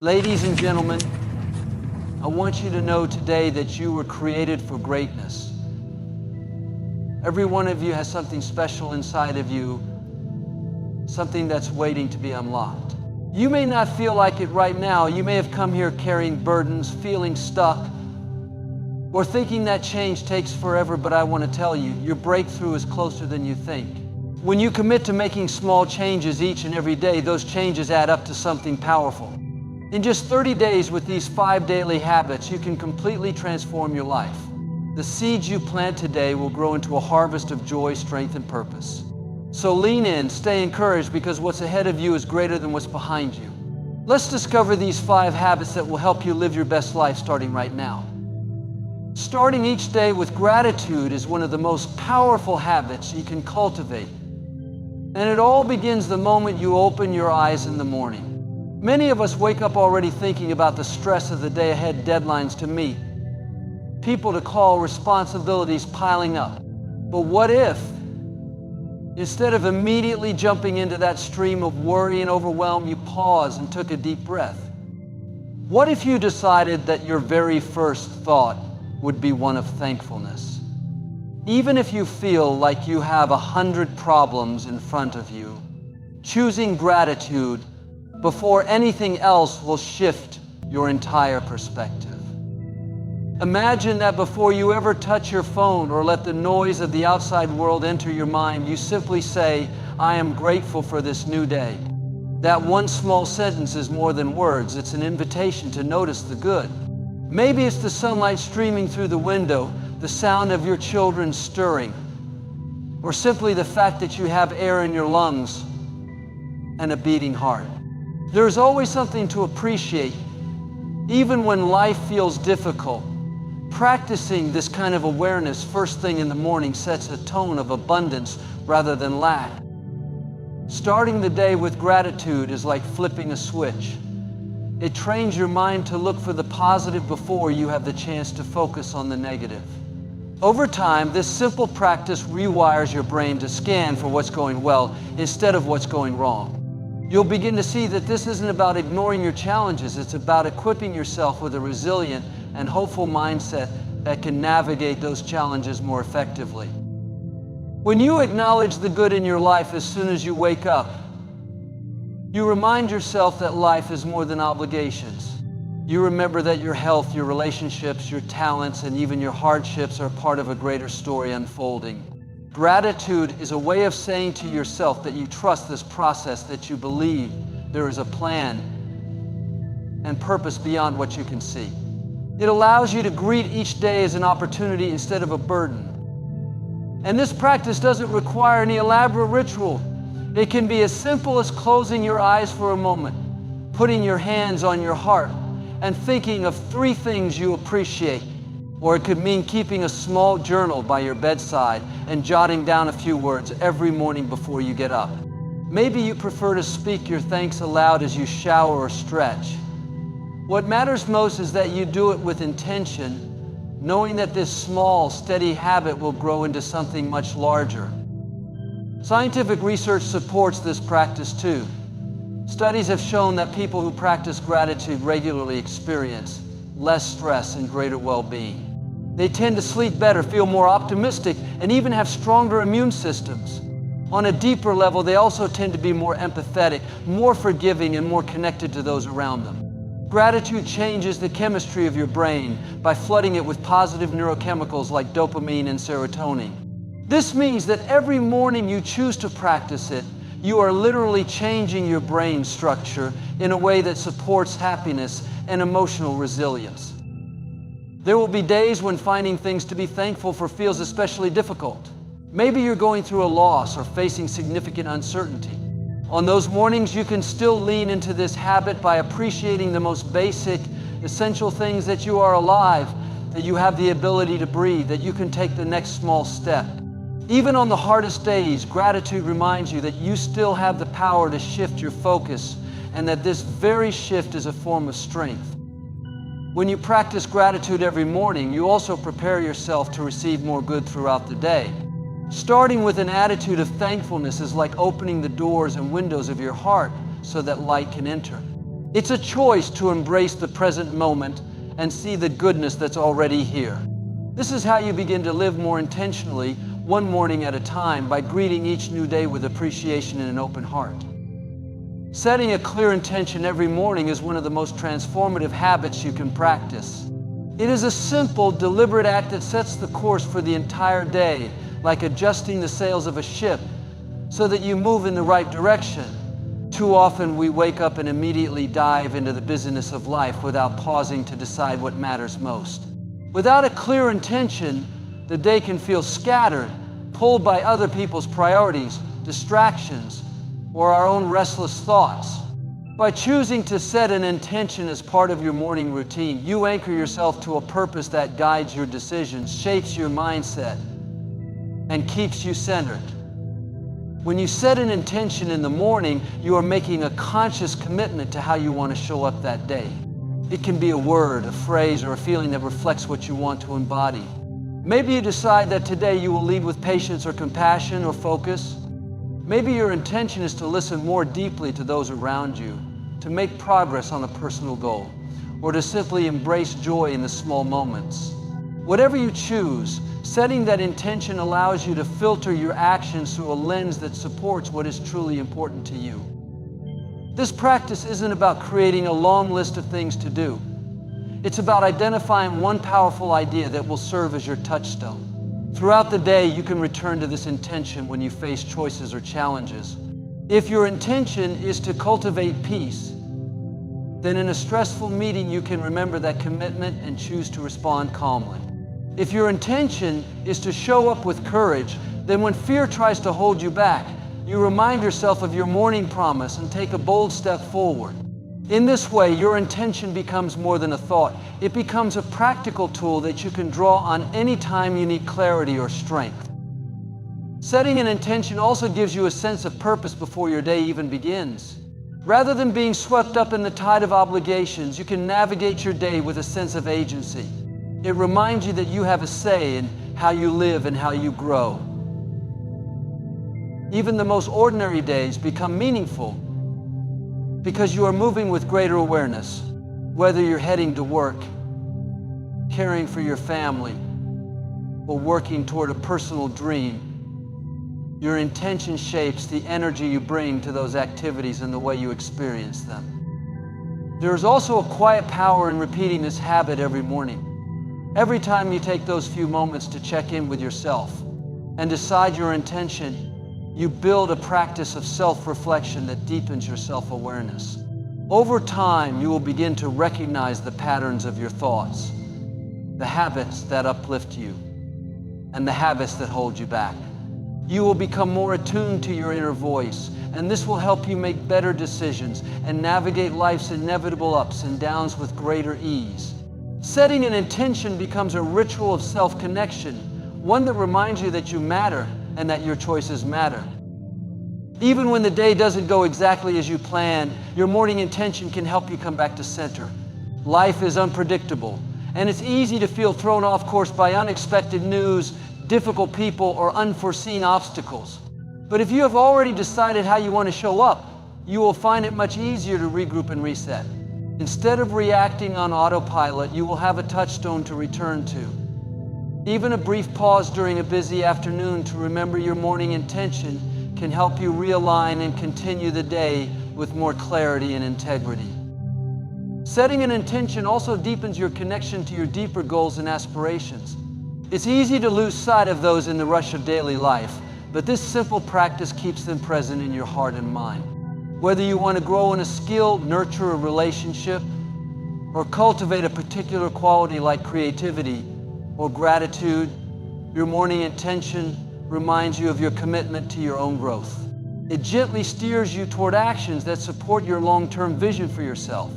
Ladies and gentlemen, I want you to know today that you were created for greatness. Every one of you has something special inside of you, something that's waiting to be unlocked. You may not feel like it right now. You may have come here carrying burdens, feeling stuck, or thinking that change takes forever, but I want to tell you, your breakthrough is closer than you think. When you commit to making small changes each and every day, those changes add up to something powerful. In just 30 days with these 5 daily habits, you can completely transform your life. The seeds you plant today will grow into a harvest of joy, strength, and purpose. So lean in, stay encouraged, because what's ahead of you is greater than what's behind you. Let's discover these 5 habits that will help you live your best life starting right now. Starting each day with gratitude is one of the most powerful habits you can cultivate. And it all begins the moment you open your eyes in the morning. Many of us wake up already thinking about the stress of the day ahead, deadlines to meet, people to call, responsibilities piling up. But what if, instead of immediately jumping into that stream of worry and overwhelm, you paused and took a deep breath? What if you decided that your very first thought would be one of thankfulness? Even if you feel like you have 100 problems in front of you, choosing gratitude before anything else will shift your entire perspective. Imagine that before you ever touch your phone or let the noise of the outside world enter your mind, you simply say, "I am grateful for this new day." That one small sentence is more than words. It's an invitation to notice the good. Maybe it's the sunlight streaming through the window, the sound of your children stirring, or simply the fact that you have air in your lungs and a beating heart. There's always something to appreciate, even when life feels difficult. Practicing this kind of awareness first thing in the morning sets a tone of abundance rather than lack. Starting the day with gratitude is like flipping a switch. It trains your mind to look for the positive before you have the chance to focus on the negative. Over time, this simple practice rewires your brain to scan for what's going well instead of what's going wrong. You'll begin to see that this isn't about ignoring your challenges. It's about equipping yourself with a resilient and hopeful mindset that can navigate those challenges more effectively. When you acknowledge the good in your life as soon as you wake up, you remind yourself that life is more than obligations. You remember that your health, your relationships, your talents, and even your hardships are part of a greater story unfolding. Gratitude is a way of saying to yourself that you trust this process, that you believe there is a plan and purpose beyond what you can see. It allows you to greet each day as an opportunity instead of a burden. And this practice doesn't require any elaborate ritual. It can be as simple as closing your eyes for a moment, putting your hands on your heart, and thinking of 3 things you appreciate. Or it could mean keeping a small journal by your bedside and jotting down a few words every morning before you get up. Maybe you prefer to speak your thanks aloud as you shower or stretch. What matters most is that you do it with intention, knowing that this small, steady habit will grow into something much larger. Scientific research supports this practice too. Studies have shown that people who practice gratitude regularly experience less stress and greater well-being. They tend to sleep better, feel more optimistic, and even have stronger immune systems. On a deeper level, they also tend to be more empathetic, more forgiving, and more connected to those around them. Gratitude changes the chemistry of your brain by flooding it with positive neurochemicals like dopamine and serotonin. This means that every morning you choose to practice it, you are literally changing your brain structure in a way that supports happiness and emotional resilience. There will be days when finding things to be thankful for feels especially difficult. Maybe you're going through a loss or facing significant uncertainty. On those mornings, you can still lean into this habit by appreciating the most basic, essential things: that you are alive, that you have the ability to breathe, that you can take the next small step. Even on the hardest days, gratitude reminds you that you still have the power to shift your focus, and that this very shift is a form of strength. When you practice gratitude every morning, you also prepare yourself to receive more good throughout the day. Starting with an attitude of thankfulness is like opening the doors and windows of your heart so that light can enter. It's a choice to embrace the present moment and see the goodness that's already here. This is how you begin to live more intentionally, one morning at a time, by greeting each new day with appreciation and an open heart. Setting a clear intention every morning is one of the most transformative habits you can practice. It is a simple, deliberate act that sets the course for the entire day, like adjusting the sails of a ship so that you move in the right direction. Too often we wake up and immediately dive into the busyness of life without pausing to decide what matters most. Without a clear intention, the day can feel scattered, pulled by other people's priorities, distractions, or our own restless thoughts. By choosing to set an intention as part of your morning routine, you anchor yourself to a purpose that guides your decisions, shapes your mindset, and keeps you centered. When you set an intention in the morning, you are making a conscious commitment to how you want to show up that day. It can be a word, a phrase, or a feeling that reflects what you want to embody. Maybe you decide that today you will lead with patience or compassion or focus. Maybe your intention is to listen more deeply to those around you, to make progress on a personal goal, or to simply embrace joy in the small moments. Whatever you choose, setting that intention allows you to filter your actions through a lens that supports what is truly important to you. This practice isn't about creating a long list of things to do. It's about identifying one powerful idea that will serve as your touchstone. Throughout the day, you can return to this intention when you face choices or challenges. If your intention is to cultivate peace, then in a stressful meeting, you can remember that commitment and choose to respond calmly. If your intention is to show up with courage, then when fear tries to hold you back, you remind yourself of your morning promise and take a bold step forward. In this way, your intention becomes more than a thought. It becomes a practical tool that you can draw on any time you need clarity or strength. Setting an intention also gives you a sense of purpose before your day even begins. Rather than being swept up in the tide of obligations, you can navigate your day with a sense of agency. It reminds you that you have a say in how you live and how you grow. Even the most ordinary days become meaningful because you are moving with greater awareness. Whether you're heading to work, caring for your family, or working toward a personal dream, your intention shapes the energy you bring to those activities and the way you experience them. There is also a quiet power in repeating this habit every morning. Every time you take those few moments to check in with yourself and decide your intention, you build a practice of self-reflection that deepens your self-awareness. Over time, you will begin to recognize the patterns of your thoughts, the habits that uplift you, and the habits that hold you back. You will become more attuned to your inner voice, and this will help you make better decisions and navigate life's inevitable ups and downs with greater ease. Setting an intention becomes a ritual of self-connection, one that reminds you that you matter and that your choices matter. Even when the day doesn't go exactly as you planned, your morning intention can help you come back to center. Life is unpredictable, and it's easy to feel thrown off course by unexpected news, difficult people, or unforeseen obstacles. But if you have already decided how you want to show up, you will find it much easier to regroup and reset. Instead of reacting on autopilot, you will have a touchstone to return to. Even a brief pause during a busy afternoon to remember your morning intention can help you realign and continue the day with more clarity and integrity. Setting an intention also deepens your connection to your deeper goals and aspirations. It's easy to lose sight of those in the rush of daily life, but this simple practice keeps them present in your heart and mind. Whether you want to grow in a skill, nurture a relationship, or cultivate a particular quality like creativity or gratitude, your morning intention reminds you of your commitment to your own growth. It gently steers you toward actions that support your long-term vision for yourself.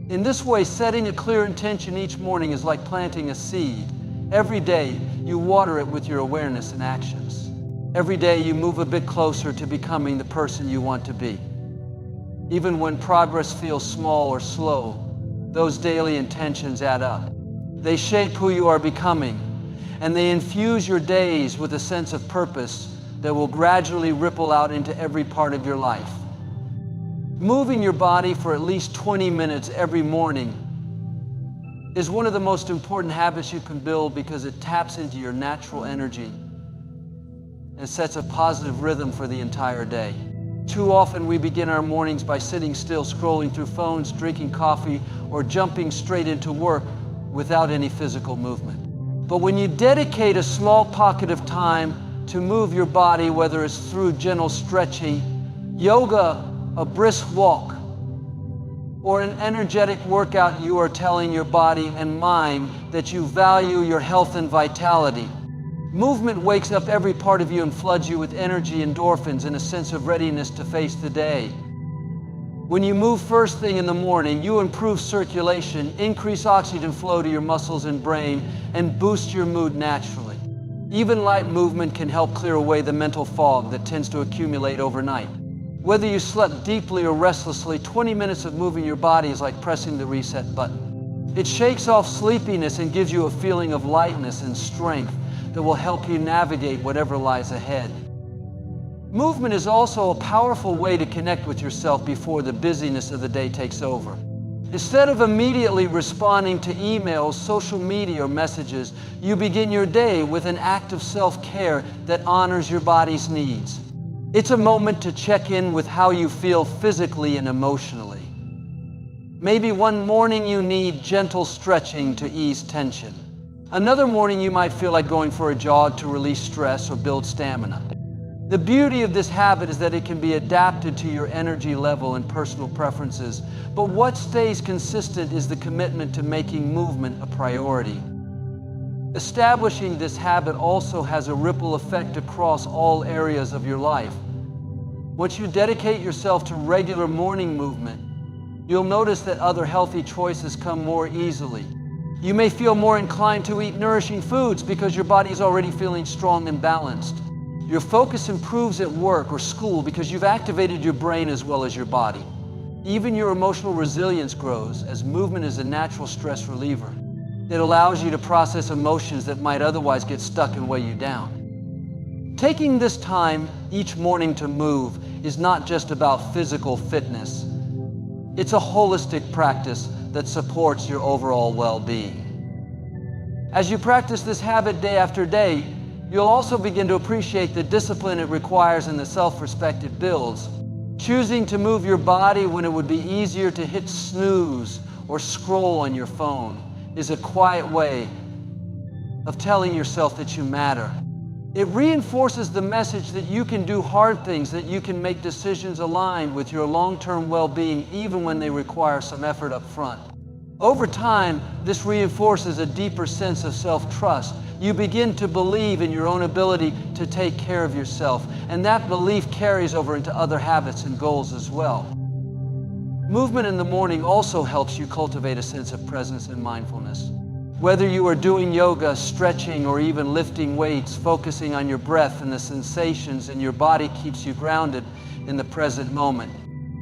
In this way, setting a clear intention each morning is like planting a seed. Every day, you water it with your awareness and actions. Every day, you move a bit closer to becoming the person you want to be. Even when progress feels small or slow, those daily intentions add up. They shape who you are becoming, and they infuse your days with a sense of purpose that will gradually ripple out into every part of your life. Moving your body for at least 20 minutes every morning is one of the most important habits you can build because it taps into your natural energy and sets a positive rhythm for the entire day. Too often we begin our mornings by sitting still, scrolling through phones, drinking coffee, or jumping straight into work without any physical movement. But when you dedicate a small pocket of time to move your body, whether it's through gentle stretching, yoga, a brisk walk, or an energetic workout, you are telling your body and mind that you value your health and vitality. Movement wakes up every part of you and floods you with energy, endorphins, and a sense of readiness to face the day. When you move first thing in the morning, you improve circulation, increase oxygen flow to your muscles and brain, and boost your mood naturally. Even light movement can help clear away the mental fog that tends to accumulate overnight. Whether you slept deeply or restlessly, 20 minutes of moving your body is like pressing the reset button. It shakes off sleepiness and gives you a feeling of lightness and strength that will help you navigate whatever lies ahead. Movement is also a powerful way to connect with yourself before the busyness of the day takes over. Instead of immediately responding to emails, social media, or messages, you begin your day with an act of self-care that honors your body's needs. It's a moment to check in with how you feel physically and emotionally. Maybe one morning you need gentle stretching to ease tension. Another morning you might feel like going for a jog to release stress or build stamina. The beauty of this habit is that it can be adapted to your energy level and personal preferences, but what stays consistent is the commitment to making movement a priority. Establishing this habit also has a ripple effect across all areas of your life. Once you dedicate yourself to regular morning movement, you'll notice that other healthy choices come more easily. You may feel more inclined to eat nourishing foods because your body's already feeling strong and balanced. Your focus improves at work or school because you've activated your brain as well as your body. Even your emotional resilience grows as movement is a natural stress reliever. It allows you to process emotions that might otherwise get stuck and weigh you down. Taking this time each morning to move is not just about physical fitness. It's a holistic practice that supports your overall well-being. As you practice this habit day after day, you'll also begin to appreciate the discipline it requires and the self-respect it builds. Choosing to move your body when it would be easier to hit snooze or scroll on your phone is a quiet way of telling yourself that you matter. It reinforces the message that you can do hard things, that you can make decisions aligned with your long-term well-being even when they require some effort up front. Over time, this reinforces a deeper sense of self-trust. You begin to believe in your own ability to take care of yourself, and that belief carries over into other habits and goals as well. Movement in the morning also helps you cultivate a sense of presence and mindfulness. Whether you are doing yoga, stretching, or even lifting weights, focusing on your breath and the sensations in your body keeps you grounded in the present moment.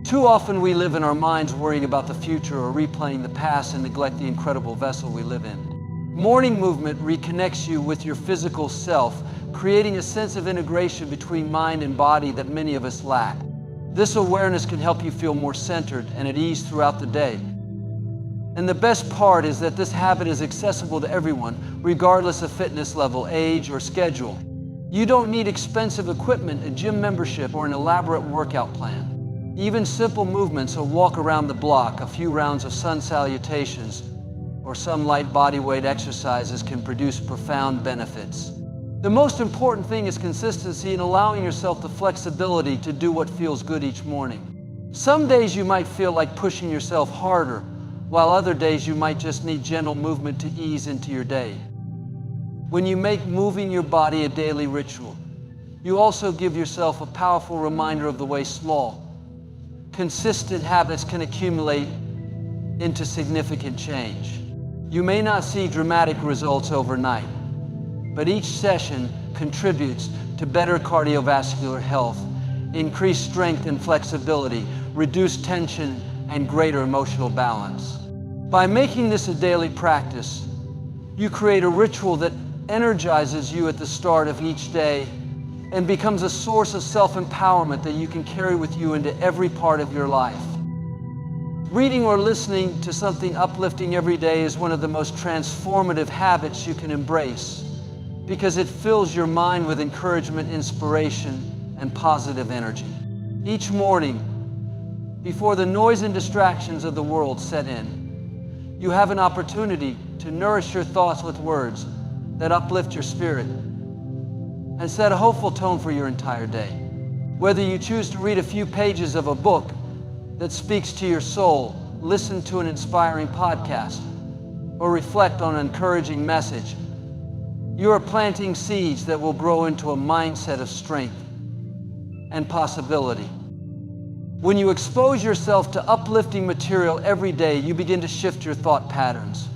Too often we live in our minds worrying about the future or replaying the past and neglect the incredible vessel we live in. Morning movement reconnects you with your physical self, creating a sense of integration between mind and body that many of us lack. This awareness can help you feel more centered and at ease throughout the day. And the best part is that this habit is accessible to everyone, regardless of fitness level, age, or schedule. You don't need expensive equipment, a gym membership, or an elaborate workout plan. Even simple movements, a walk around the block, a few rounds of sun salutations, or some light body weight exercises can produce profound benefits. The most important thing is consistency and allowing yourself the flexibility to do what feels good each morning. Some days you might feel like pushing yourself harder, while other days you might just need gentle movement to ease into your day. When you make moving your body a daily ritual, you also give yourself a powerful reminder of the way small, consistent habits can accumulate into significant change. You may not see dramatic results overnight, but each session contributes to better cardiovascular health, increased strength and flexibility, reduced tension, and greater emotional balance. By making this a daily practice, you create a ritual that energizes you at the start of each day and becomes a source of self-empowerment that you can carry with you into every part of your life. Reading or listening to something uplifting every day is one of the most transformative habits you can embrace because it fills your mind with encouragement, inspiration, and positive energy. Each morning, before the noise and distractions of the world set in, you have an opportunity to nourish your thoughts with words that uplift your spirit and set a hopeful tone for your entire day. Whether you choose to read a few pages of a book that speaks to your soul, listen to an inspiring podcast, or reflect on an encouraging message, you are planting seeds that will grow into a mindset of strength and possibility. When you expose yourself to uplifting material every day, you begin to shift your thought patterns.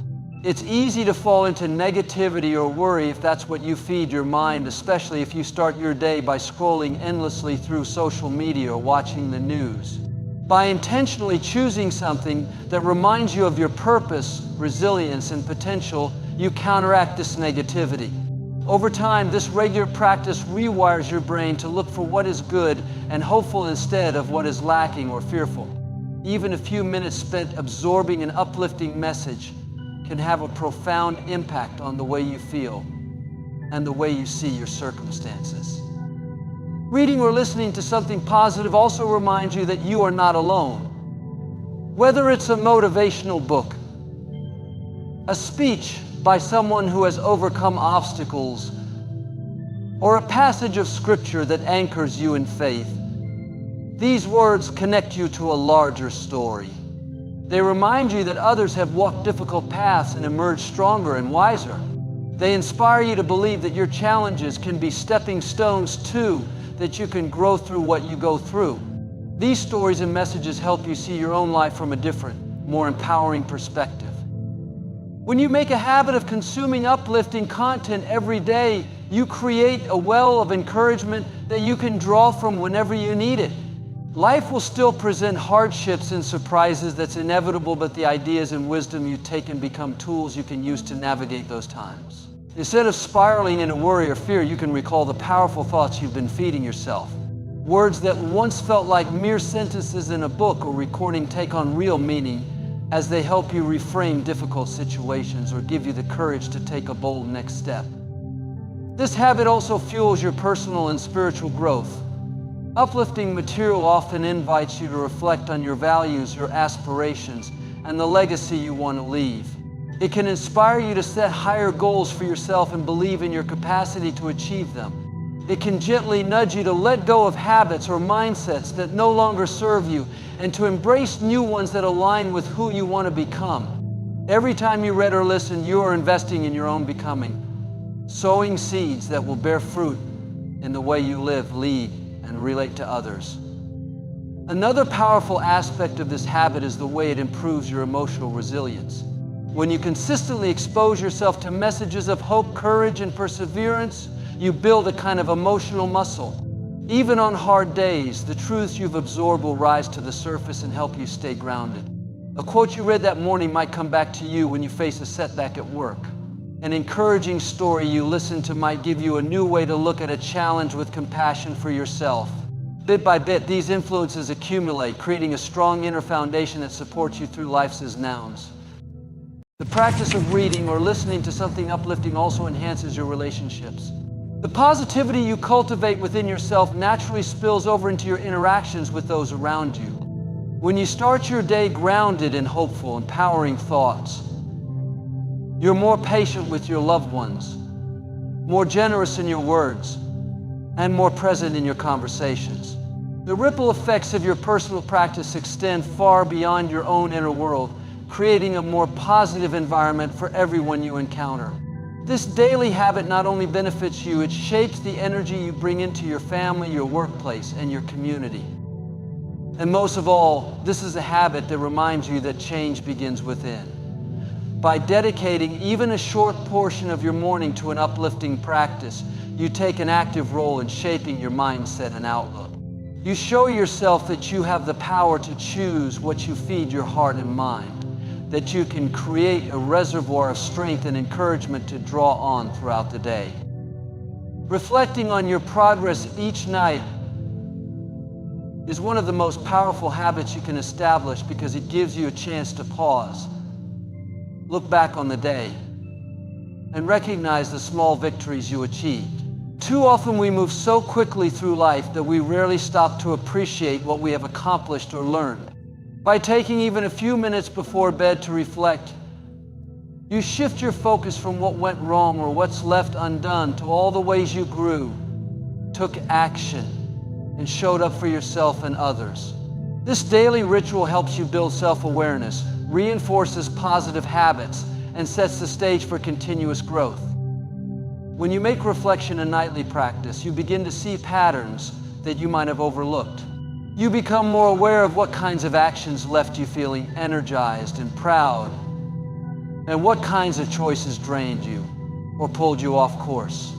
It's easy to fall into negativity or worry if that's what you feed your mind, especially if you start your day by scrolling endlessly through social media or watching the news. By intentionally choosing something that reminds you of your purpose, resilience, and potential, you counteract this negativity. Over time, this regular practice rewires your brain to look for what is good and hopeful instead of what is lacking or fearful. Even a few minutes spent absorbing an uplifting message can have a profound impact on the way you feel and the way you see your circumstances. Reading or listening to something positive also reminds you that you are not alone. Whether it's a motivational book, a speech by someone who has overcome obstacles, or a passage of scripture that anchors you in faith, these words connect you to a larger story. They remind you that others have walked difficult paths and emerged stronger and wiser. They inspire you to believe that your challenges can be stepping stones too, that you can grow through what you go through. These stories and messages help you see your own life from a different, more empowering perspective. When you make a habit of consuming uplifting content every day, you create a well of encouragement that you can draw from whenever you need it. Life will still present hardships and surprises, that's inevitable, but the ideas and wisdom you take can become tools you can use to navigate those times. Instead of spiraling into worry or fear, you can recall the powerful thoughts you've been feeding yourself. Words that once felt like mere sentences in a book or recording take on real meaning as they help you reframe difficult situations or give you the courage to take a bold next step. This habit also fuels your personal and spiritual growth. Uplifting material often invites you to reflect on your values, your aspirations, and the legacy you want to leave. It can inspire you to set higher goals for yourself and believe in your capacity to achieve them. It can gently nudge you to let go of habits or mindsets that no longer serve you and to embrace new ones that align with who you want to become. Every time you read or listen, you are investing in your own becoming, sowing seeds that will bear fruit in the way you live, lead, and relate to others. Another powerful aspect of this habit is the way it improves your emotional resilience. When you consistently expose yourself to messages of hope, courage, and perseverance, you build a kind of emotional muscle. Even on hard days, the truths you've absorbed will rise to the surface and help you stay grounded. A quote you read that morning might come back to you when you face a setback at work. An encouraging story you listen to might give you a new way to look at a challenge with compassion for yourself. Bit by bit, these influences accumulate, creating a strong inner foundation that supports you through life's nouns. The practice of reading or listening to something uplifting also enhances your relationships. The positivity you cultivate within yourself naturally spills over into your interactions with those around you. When you start your day grounded in hopeful, empowering thoughts, you're more patient with your loved ones, more generous in your words, and more present in your conversations. The ripple effects of your personal practice extend far beyond your own inner world, creating a more positive environment for everyone you encounter. This daily habit not only benefits you, it shapes the energy you bring into your family, your workplace, and your community. And most of all, this is a habit that reminds you that change begins within. By dedicating even a short portion of your morning to an uplifting practice, you take an active role in shaping your mindset and outlook. You show yourself that you have the power to choose what you feed your heart and mind, that you can create a reservoir of strength and encouragement to draw on throughout the day. Reflecting on your progress each night is one of the most powerful habits you can establish because it gives you a chance to pause, look back on the day, and recognize the small victories you achieved. Too often we move so quickly through life that we rarely stop to appreciate what we have accomplished or learned. By taking even a few minutes before bed to reflect, you shift your focus from what went wrong or what's left undone to all the ways you grew, took action, and showed up for yourself and others. This daily ritual helps you build self-awareness, reinforces positive habits, and sets the stage for continuous growth. When you make reflection a nightly practice, you begin to see patterns that you might have overlooked. You become more aware of what kinds of actions left you feeling energized and proud, and what kinds of choices drained you or pulled you off course.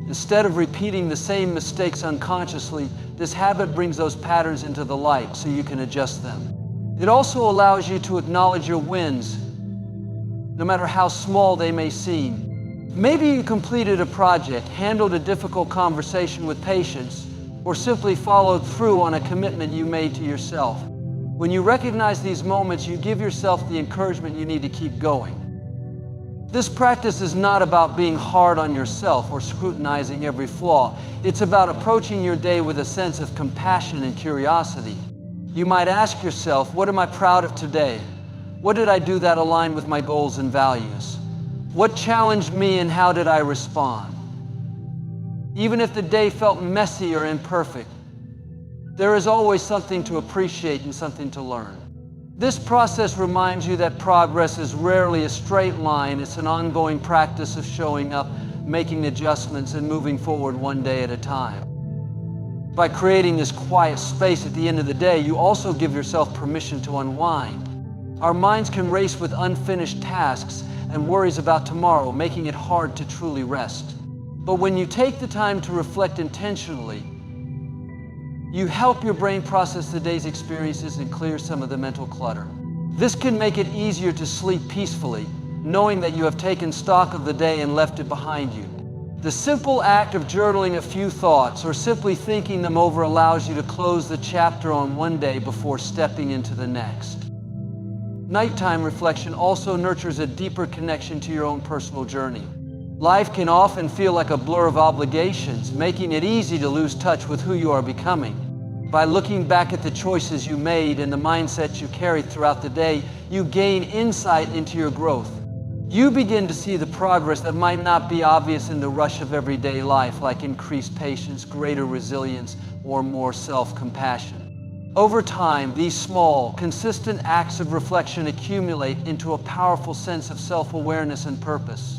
Instead of repeating the same mistakes unconsciously, this habit brings those patterns into the light so you can adjust them. It also allows you to acknowledge your wins, no matter how small they may seem. Maybe you completed a project, handled a difficult conversation with patience, or simply followed through on a commitment you made to yourself. When you recognize these moments, you give yourself the encouragement you need to keep going. This practice is not about being hard on yourself or scrutinizing every flaw. It's about approaching your day with a sense of compassion and curiosity. You might ask yourself, what am I proud of today? What did I do that aligned with my goals and values? What challenged me and how did I respond? Even if the day felt messy or imperfect, there is always something to appreciate and something to learn. This process reminds you that progress is rarely a straight line. It's an ongoing practice of showing up, making adjustments, and moving forward one day at a time. By creating this quiet space at the end of the day, you also give yourself permission to unwind. Our minds can race with unfinished tasks and worries about tomorrow, making it hard to truly rest. But when you take the time to reflect intentionally, you help your brain process the day's experiences and clear some of the mental clutter. This can make it easier to sleep peacefully, knowing that you have taken stock of the day and left it behind you. The simple act of journaling a few thoughts or simply thinking them over allows you to close the chapter on one day before stepping into the next. Nighttime reflection also nurtures a deeper connection to your own personal journey. Life can often feel like a blur of obligations, making it easy to lose touch with who you are becoming. By looking back at the choices you made and the mindsets you carried throughout the day, you gain insight into your growth. You begin to see the progress that might not be obvious in the rush of everyday life, like increased patience, greater resilience, or more self-compassion. Over time, these small, consistent acts of reflection accumulate into a powerful sense of self-awareness and purpose.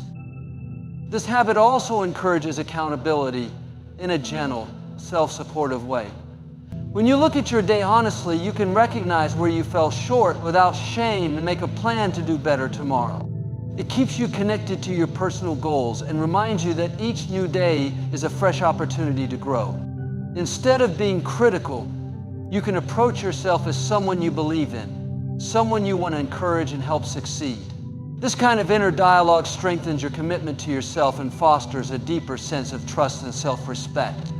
This habit also encourages accountability in a gentle, self-supportive way. When you look at your day honestly, you can recognize where you fell short without shame and make a plan to do better tomorrow. It keeps you connected to your personal goals and reminds you that each new day is a fresh opportunity to grow. Instead of being critical, you can approach yourself as someone you believe in, someone you want to encourage and help succeed. This kind of inner dialogue strengthens your commitment to yourself and fosters a deeper sense of trust and self-respect.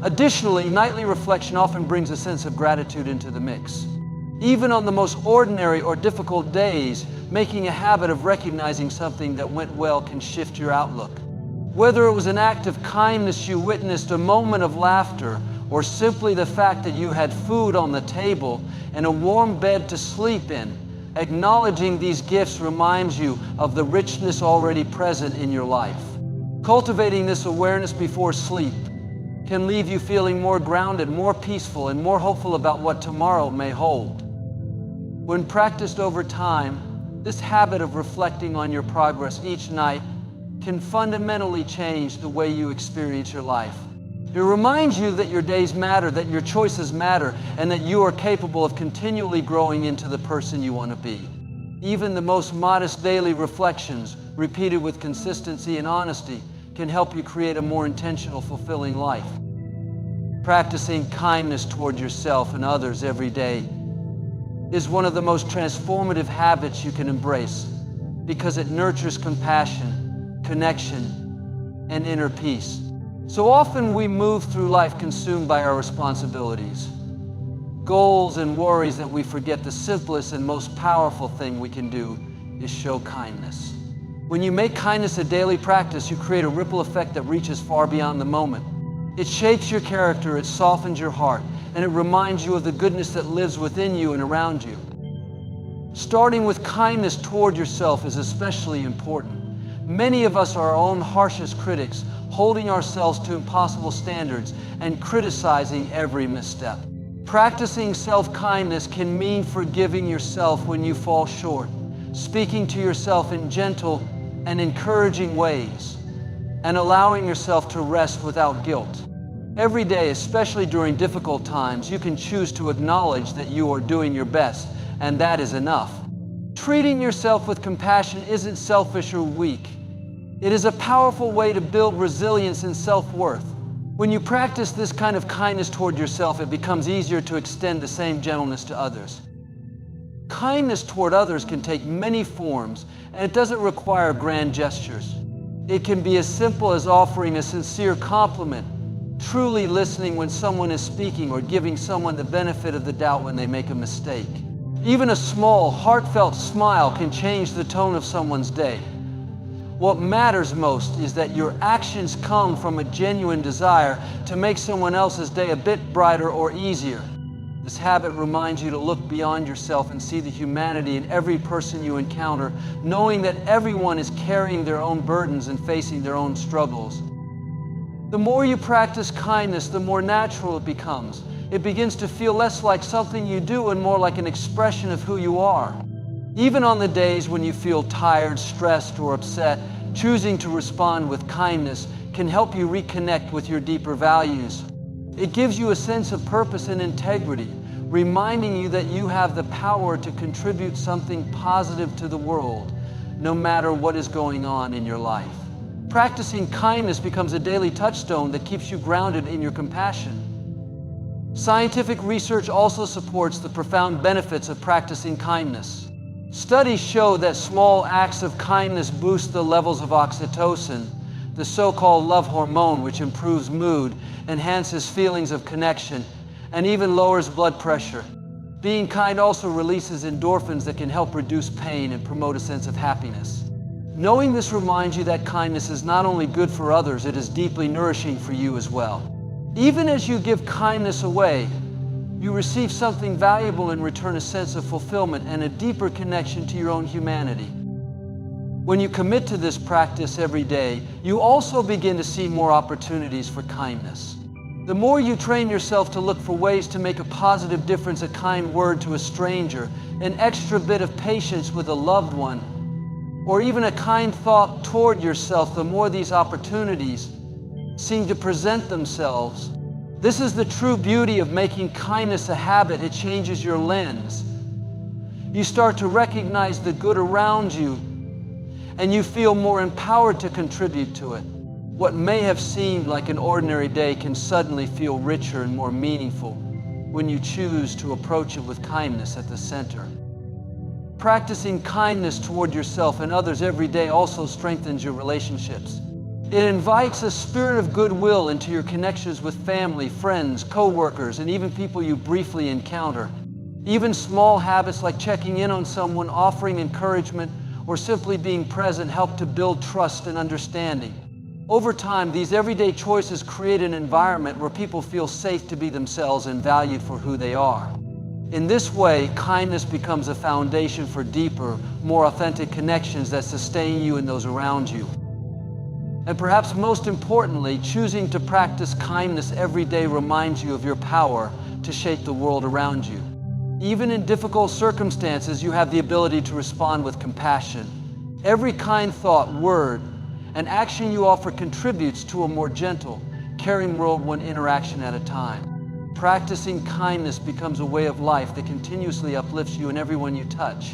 Additionally, nightly reflection often brings a sense of gratitude into the mix. Even on the most ordinary or difficult days, making a habit of recognizing something that went well can shift your outlook. Whether it was an act of kindness you witnessed, a moment of laughter, or simply the fact that you had food on the table and a warm bed to sleep in, acknowledging these gifts reminds you of the richness already present in your life. Cultivating this awareness before sleep can leave you feeling more grounded, more peaceful, and more hopeful about what tomorrow may hold. When practiced over time, this habit of reflecting on your progress each night can fundamentally change the way you experience your life. It reminds you that your days matter, that your choices matter, and that you are capable of continually growing into the person you want to be. Even the most modest daily reflections, repeated with consistency and honesty, can help you create a more intentional, fulfilling life. Practicing kindness toward yourself and others every day is one of the most transformative habits you can embrace because it nurtures compassion, connection, and inner peace. So often we move through life consumed by our responsibilities, goals and worries that we forget the simplest and most powerful thing we can do is show kindness. When you make kindness a daily practice, you create a ripple effect that reaches far beyond the moment. It shapes your character, it softens your heart, and it reminds you of the goodness that lives within you and around you. Starting with kindness toward yourself is especially important. Many of us are our own harshest critics, holding ourselves to impossible standards and criticizing every misstep. Practicing self-kindness can mean forgiving yourself when you fall short, speaking to yourself in gentle and encouraging ways, and allowing yourself to rest without guilt. Every day, especially during difficult times, you can choose to acknowledge that you are doing your best, and that is enough. Treating yourself with compassion isn't selfish or weak. It is a powerful way to build resilience and self-worth. When you practice this kind of kindness toward yourself, it becomes easier to extend the same gentleness to others. Kindness toward others can take many forms, and it doesn't require grand gestures. It can be as simple as offering a sincere compliment, truly listening when someone is speaking, or giving someone the benefit of the doubt when they make a mistake. Even a small, heartfelt smile can change the tone of someone's day. What matters most is that your actions come from a genuine desire to make someone else's day a bit brighter or easier. This habit reminds you to look beyond yourself and see the humanity in every person you encounter, knowing that everyone is carrying their own burdens and facing their own struggles. The more you practice kindness, the more natural it becomes. It begins to feel less like something you do and more like an expression of who you are. Even on the days when you feel tired, stressed, or upset, choosing to respond with kindness can help you reconnect with your deeper values. It gives you a sense of purpose and integrity, reminding you that you have the power to contribute something positive to the world, no matter what is going on in your life. Practicing kindness becomes a daily touchstone that keeps you grounded in your compassion. Scientific research also supports the profound benefits of practicing kindness. Studies show that small acts of kindness boost the levels of oxytocin, the so-called love hormone, which improves mood, enhances feelings of connection, and even lowers blood pressure. Being kind also releases endorphins that can help reduce pain and promote a sense of happiness. Knowing this reminds you that kindness is not only good for others, it is deeply nourishing for you as well. Even as you give kindness away, you receive something valuable in return, a sense of fulfillment and a deeper connection to your own humanity. When you commit to this practice every day, you also begin to see more opportunities for kindness. The more you train yourself to look for ways to make a positive difference, a kind word to a stranger, an extra bit of patience with a loved one, or even a kind thought toward yourself, the more these opportunities seem to present themselves. This is the true beauty of making kindness a habit. It changes your lens. You start to recognize the good around you, and you feel more empowered to contribute to it. What may have seemed like an ordinary day can suddenly feel richer and more meaningful when you choose to approach it with kindness at the center. Practicing kindness toward yourself and others every day also strengthens your relationships. It invites a spirit of goodwill into your connections with family, friends, co-workers, and even people you briefly encounter. Even small habits like checking in on someone, offering encouragement, or simply being present help to build trust and understanding. Over time, these everyday choices create an environment where people feel safe to be themselves and valued for who they are. In this way, kindness becomes a foundation for deeper, more authentic connections that sustain you and those around you. And perhaps most importantly, choosing to practice kindness every day reminds you of your power to shape the world around you. Even in difficult circumstances, you have the ability to respond with compassion. Every kind thought, word, and action you offer contributes to a more gentle, caring world, one interaction at a time. Practicing kindness becomes a way of life that continuously uplifts you and everyone you touch.